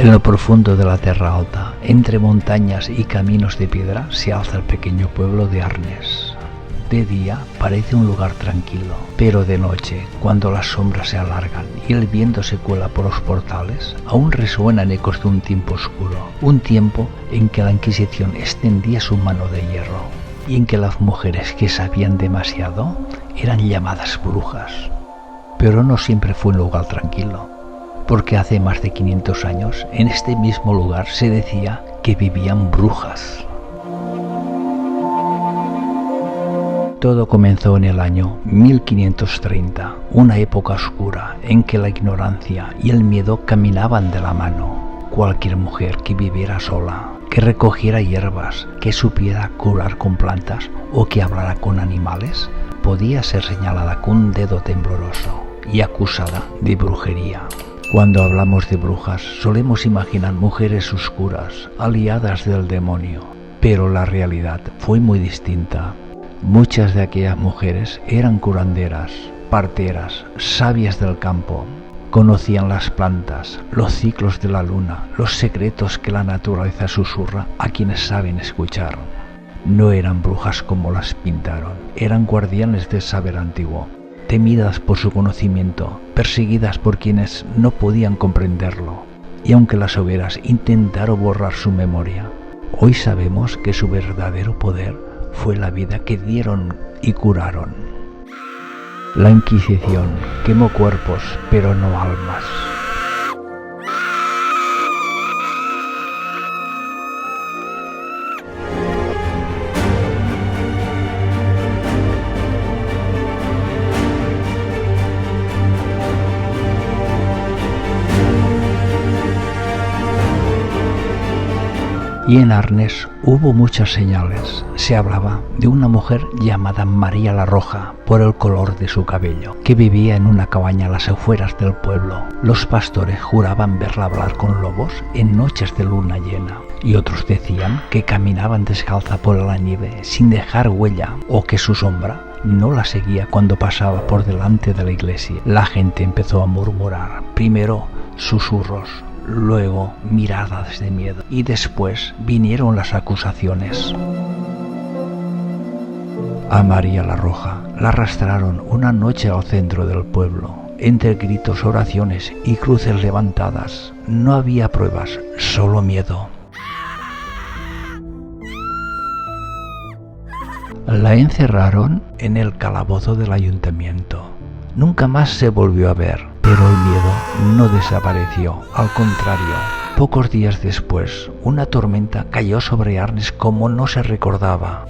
En lo profundo de la Terra Alta, entre montañas y caminos de piedra, se alza el pequeño pueblo de Arnes. De día parece un lugar tranquilo, pero de noche, cuando las sombras se alargan y el viento se cuela por los portales, aún resuenan ecos de un tiempo oscuro, un tiempo en que la Inquisición extendía su mano de hierro y en que las mujeres que sabían demasiado eran llamadas brujas. Pero no siempre fue un lugar tranquilo, porque hace más de 500 años en este mismo lugar se decía que vivían brujas. Todo comenzó en el año 1530, una época oscura en que la ignorancia y el miedo caminaban de la mano. Cualquier mujer que viviera sola, que recogiera hierbas, que supiera curar con plantas o que hablara con animales, podía ser señalada con un dedo tembloroso y acusada de brujería. Cuando hablamos de brujas, solemos imaginar mujeres oscuras, aliadas del demonio, pero la realidad fue muy distinta. Muchas de aquellas mujeres eran curanderas, parteras, sabias del campo. Conocían las plantas, los ciclos de la luna, los secretos que la naturaleza susurra a quienes saben escuchar. No eran brujas como las pintaron, eran guardianes del saber antiguo, temidas por su conocimiento, perseguidas por quienes no podían comprenderlo. Y aunque las hogueras intentaron borrar su memoria, hoy sabemos que su verdadero poder fue la vida que dieron y curaron. La Inquisición quemó cuerpos, pero no almas. Y en Arnes hubo muchas señales. Se hablaba de una mujer llamada María la Roja por el color de su cabello, que vivía en una cabaña a las afueras del pueblo. Los pastores juraban verla hablar con lobos en noches de luna llena, y otros decían que caminaban descalza por la nieve sin dejar huella, o que su sombra no la seguía cuando pasaba por delante de la iglesia. La gente empezó a murmurar, primero susurros, luego miradas de miedo, y después vinieron las acusaciones. A María la Roja la arrastraron una noche al centro del pueblo, entre gritos, oraciones y cruces levantadas. No había pruebas, solo miedo. La encerraron en el calabozo del ayuntamiento. Nunca más se volvió a ver, pero el miedo no desapareció. Al contrario, pocos días después, una tormenta cayó sobre Arnes como no se recordaba.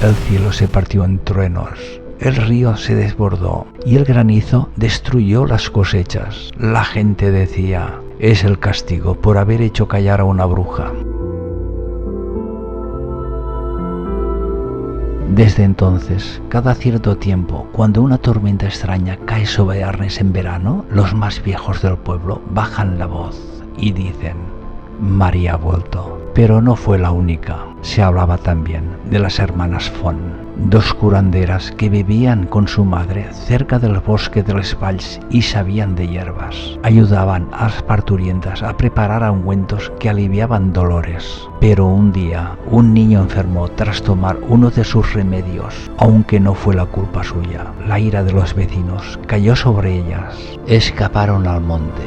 El cielo se partió en truenos, el río se desbordó y el granizo destruyó las cosechas. La gente decía, es el castigo por haber hecho callar a una bruja. Desde entonces, cada cierto tiempo, cuando una tormenta extraña cae sobre Arnes en verano, los más viejos del pueblo bajan la voz y dicen, María ha vuelto. Pero no fue la única. Se hablaba también de las hermanas Font, dos curanderas que vivían con su madre cerca del bosque de les Valls y sabían de hierbas. Ayudaban a las parturientas a preparar ungüentos que aliviaban dolores. Pero un día, un niño enfermó tras tomar uno de sus remedios, aunque no fue la culpa suya. La ira de los vecinos cayó sobre ellas. Escaparon al monte.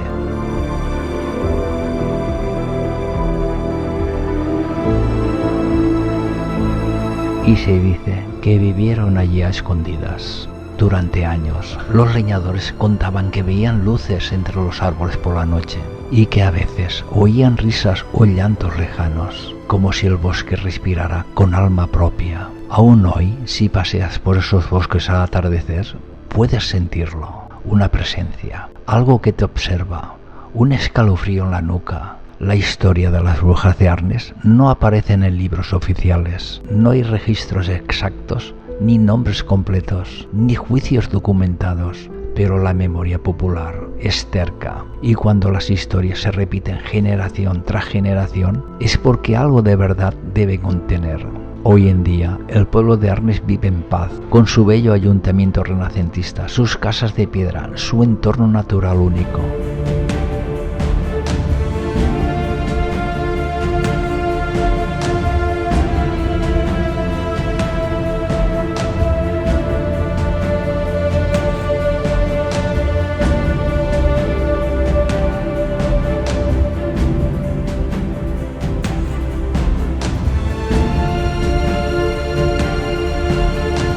Y se dice que vivieron allí a escondidas. Durante años, los leñadores contaban que veían luces entre los árboles por la noche y que a veces oían risas o llantos lejanos, como si el bosque respirara con alma propia. Aún hoy, si paseas por esos bosques al atardecer, puedes sentirlo, una presencia, algo que te observa, un escalofrío en la nuca. La historia de las brujas de Arnes no aparece en libros oficiales. No hay registros exactos, ni nombres completos, ni juicios documentados. Pero la memoria popular es terca, y cuando las historias se repiten generación tras generación, es porque algo de verdad debe contener. Hoy en día, el pueblo de Arnes vive en paz, con su bello ayuntamiento renacentista, sus casas de piedra, su entorno natural único.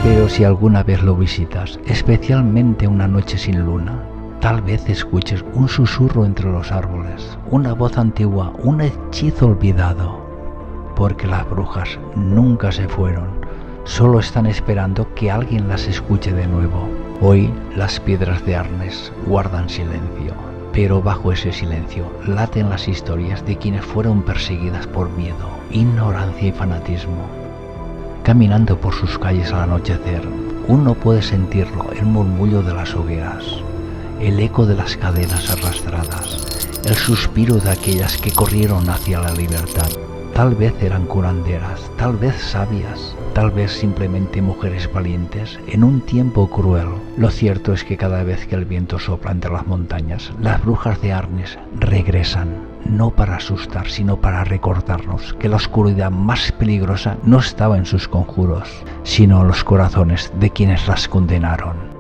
Pero si alguna vez lo visitas, especialmente una noche sin luna, tal vez escuches un susurro entre los árboles, una voz antigua, un hechizo olvidado. Porque las brujas nunca se fueron, solo están esperando que alguien las escuche de nuevo. Hoy las piedras de Arnes guardan silencio, pero bajo ese silencio laten las historias de quienes fueron perseguidas por miedo, ignorancia y fanatismo. Caminando por sus calles al anochecer, uno puede sentirlo, el murmullo de las hogueras, el eco de las cadenas arrastradas, el suspiro de aquellas que corrieron hacia la libertad. Tal vez eran curanderas, tal vez sabias, tal vez simplemente mujeres valientes en un tiempo cruel. Lo cierto es que cada vez que el viento sopla entre las montañas, las brujas de Arnes regresan. No para asustar, sino para recordarnos que la oscuridad más peligrosa no estaba en sus conjuros, sino en los corazones de quienes las condenaron.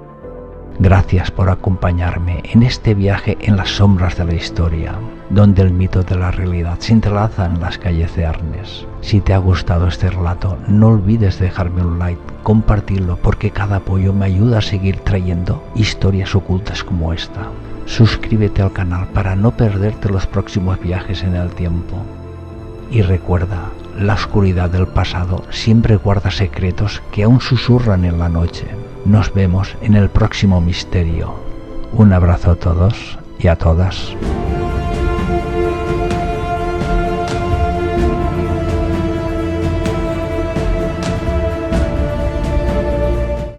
Gracias por acompañarme en este viaje en las sombras de la historia, donde el mito de la realidad se entrelaza en las calles de Arnes. Si te ha gustado este relato, no olvides dejarme un like, compartirlo, porque cada apoyo me ayuda a seguir trayendo historias ocultas como esta. Suscríbete al canal para no perderte los próximos viajes en el tiempo. Y recuerda, la oscuridad del pasado siempre guarda secretos que aún susurran en la noche. Nos vemos en el próximo misterio. Un abrazo a todos y a todas.